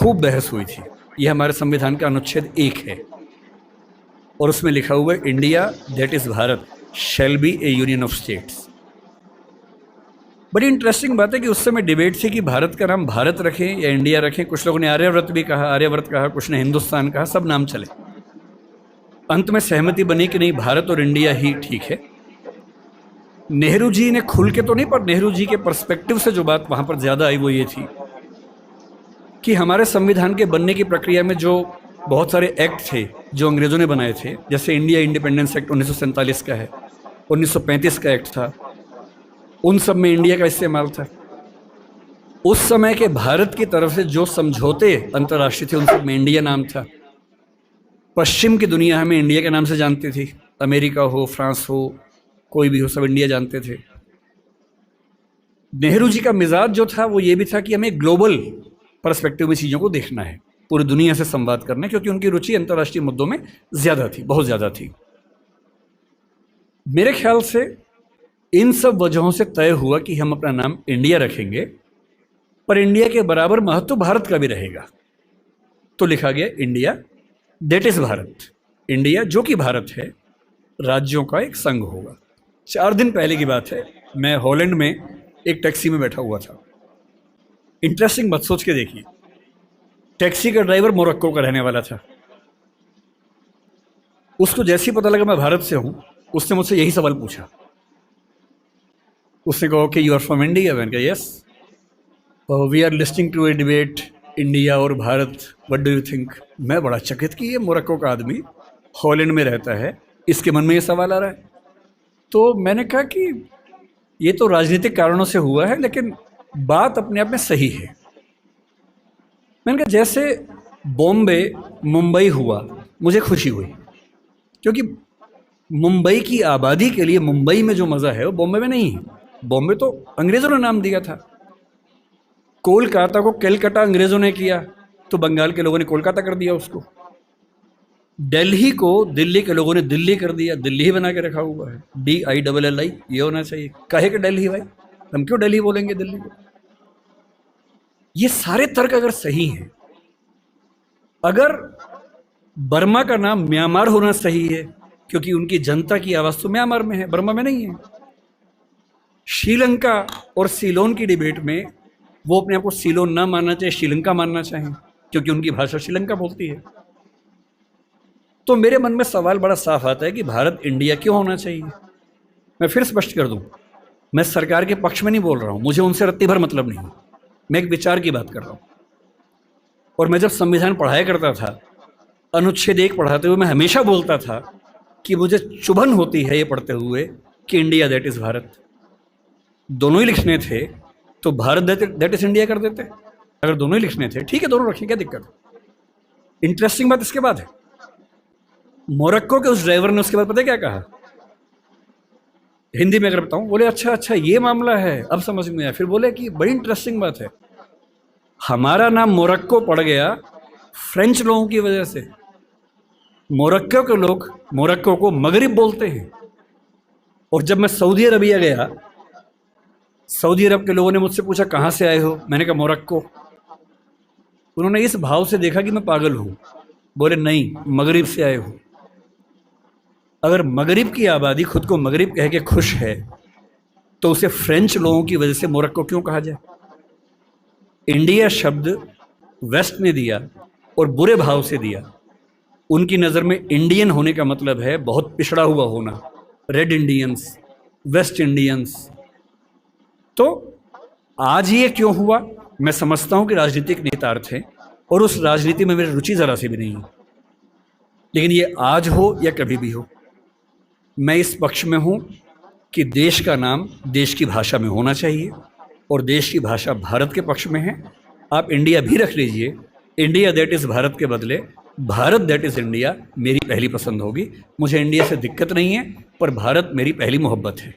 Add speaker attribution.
Speaker 1: खूब बहस हुई थी। ये हमारे संविधान का अनुच्छेद 1 है और उसमें लिखा हुआ है India that is Bharat shall be A union of states. बड़ी इंटरेस्टिंग बात है कि उस समय डिबेट थी कि भारत का नाम भारत रखें या इंडिया रखें। कुछ लोगों ने आर्यव्रत भी कहा, आर्यव्रत कहा, कुछ ने हिंदुस्तान कहा, सब नाम चले। अंत में सहमति बनी कि नहीं, भारत और इंडिया ही ठीक है। नेहरू जी ने खुल के तो नहीं, पर नेहरू जी के पर्सपेक्टिव से जो बात वहां पर ज्यादा आई वो ये थी कि हमारे संविधान के बनने की प्रक्रिया में जो बहुत सारे एक्ट थे जो अंग्रेजों ने बनाए थे, जैसे इंडिया इंडिपेंडेंस एक्ट 1947 का है, 1935 का एक्ट था, उन सब में इंडिया का इस्तेमाल था। उस समय के भारत की तरफ से जो समझौते अंतर्राष्ट्रीय थे उन सब में इंडिया नाम था। पश्चिम की दुनिया हमें इंडिया के नाम से जानती थी, अमेरिका हो, फ्रांस हो, कोई भी हो, सब इंडिया जानते थे। नेहरू जी का मिजाज जो था वो ये भी था कि हमें ग्लोबल पर्सपेक्टिव में चीज़ों को देखना है, पूरी दुनिया से संवाद करना है, क्योंकि उनकी रुचि अंतर्राष्ट्रीय मुद्दों में ज़्यादा थी, बहुत ज़्यादा थी। मेरे ख्याल से इन सब वजहों से तय हुआ कि हम अपना नाम इंडिया रखेंगे, पर इंडिया के बराबर महत्व भारत का भी रहेगा। तो लिखा गया India that is Bharat. India जो कि भारत है, राज्यों का एक संघ होगा। 4 दिन पहले की बात है, मैं हॉलैंड में एक टैक्सी में बैठा हुआ था। इंटरेस्टिंग बात सोच के देखिए, टैक्सी का ड्राइवर मोरक्को का रहने वाला था। उसको जैसे ही पता लगा मैं भारत से हूं, उसने मुझसे यही सवाल पूछा। उसने कहा कि यू आर फ्रॉम इंडिया? मैंने कहा yes. We are listening to a debate India और Bharat, what do you think? मैं बड़ा चकित कि ये मोरक्को का आदमी हॉलैंड में रहता है, इसके मन में ये सवाल आ रहा है। तो मैंने कहा कि ये तो राजनीतिक कारणों से हुआ है, लेकिन बात अपने आप में सही है। मैंने कहा जैसे बॉम्बे मुंबई हुआ, मुझे खुशी हुई, क्योंकि मुंबई की आबादी के लिए मुंबई में जो मज़ा है वो बॉम्बे में नहीं है। बॉम्बे तो अंग्रेज़ों ने नाम दिया था। कोलकाता को कैलकाटा अंग्रेज़ों ने किया, तो बंगाल के लोगों ने कोलकाता कर दिया उसको। दिल्ली को दिल्ली के लोगों ने दिल्ली कर दिया, दिल्ली ही बना के रखा हुआ है, DILLI, ये होना चाहिए। कहे कि दिल्ली भाई, हम क्यों दिल्ली बोलेंगे दिल्ली को? ये सारे तर्क अगर सही हैं, अगर बर्मा का नाम म्यांमार होना सही है क्योंकि उनकी जनता की आवाज़ तो म्यांमार में है, बर्मा में नहीं है। श्रीलंका और सीलोन की डिबेट में वो अपने आप को सीलोन ना मानना चाहिए, श्रीलंका मानना चाहें, क्योंकि उनकी भाषा श्रीलंका बोलती है। तो मेरे मन में सवाल बड़ा साफ आता है कि भारत इंडिया क्यों होना चाहिए। मैं फिर स्पष्ट कर दूं, मैं सरकार के पक्ष में नहीं बोल रहा हूं, मुझे उनसे रत्ती भर मतलब नहीं, मैं एक विचार की बात कर रहा हूं। और मैं जब संविधान पढ़ाया करता था, अनुच्छेद 1 पढ़ाते हुए मैं हमेशा बोलता था कि मुझे चुभन होती है ये पढ़ते हुए कि इंडिया दैट इज भारत। दोनों ही लिखने थे तो भारत दैट इज इंडिया कर देते। अगर दोनों ही लिखने थे, ठीक है, दोनों रखें, क्या दिक्कत है। इंटरेस्टिंग बात इसके बाद है, मोरक्को के उस ड्राइवर ने उसके बाद पता है क्या कहा, हिंदी में अगर बताऊं, बोले अच्छा अच्छा ये मामला है, अब समझ में आया। फिर बोले कि बड़ी इंटरेस्टिंग बात है, हमारा नाम मोरक्को पड़ गया फ्रेंच लोगों की वजह से। मोरक्को के लोग मोरक्को को मगरिब बोलते हैं। और जब मैं सऊदी अरबिया गया, सऊदी अरब के लोगों ने मुझसे पूछा कहाँ से आए हो, मैंने कहा मोरक्को। उन्होंने इस भाव से देखा कि मैं पागल हूं। बोले नहीं, मगरिब से आए हो। अगर मगरिब की आबादी खुद को मगरिब कह के खुश है, तो उसे फ्रेंच लोगों की वजह से मोरक्को क्यों कहा जाए? इंडिया शब्द वेस्ट ने दिया और बुरे भाव से दिया। उनकी नज़र में इंडियन होने का मतलब है बहुत पिछड़ा हुआ होना, रेड इंडियंस, वेस्ट इंडियंस। तो आज ये क्यों हुआ? मैं समझता हूं कि राजनीतिक निहितार्थ है और उस राजनीति में मेरी रुचि ज़रा सी भी नहीं है, लेकिन ये आज हो या कभी भी हो, मैं इस पक्ष में हूं कि देश का नाम देश की भाषा में होना चाहिए और देश की भाषा भारत के पक्ष में है। आप इंडिया भी रख लीजिए, इंडिया दैट इज़ भारत के बदले भारत दैट इज़ इंडिया मेरी पहली पसंद होगी। मुझे इंडिया से दिक्कत नहीं है, पर भारत मेरी पहली मोहब्बत है।